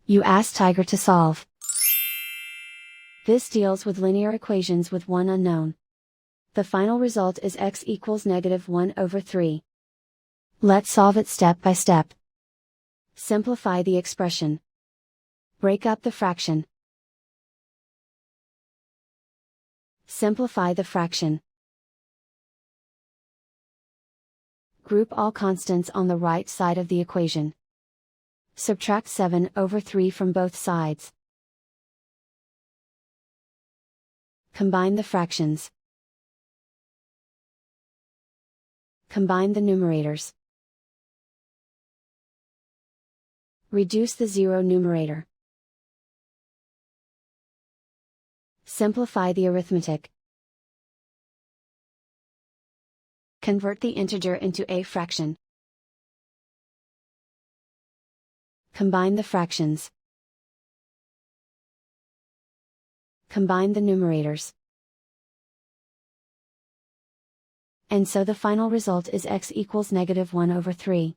You ask Tiger to solve. This deals with linear equations with one unknown. The final result is x equals -1/3. Let's solve it step by step. Simplify the expression. Break up the fraction. Simplify the fraction. Group all constants on the right side of the equation. Subtract 7/3 from both sides. Combine the fractions. Combine the numerators. Reduce the zero numerator. Simplify the arithmetic. Convert the integer into a fraction. Combine the fractions. Combine the numerators. And so the final result is x equals -1/3.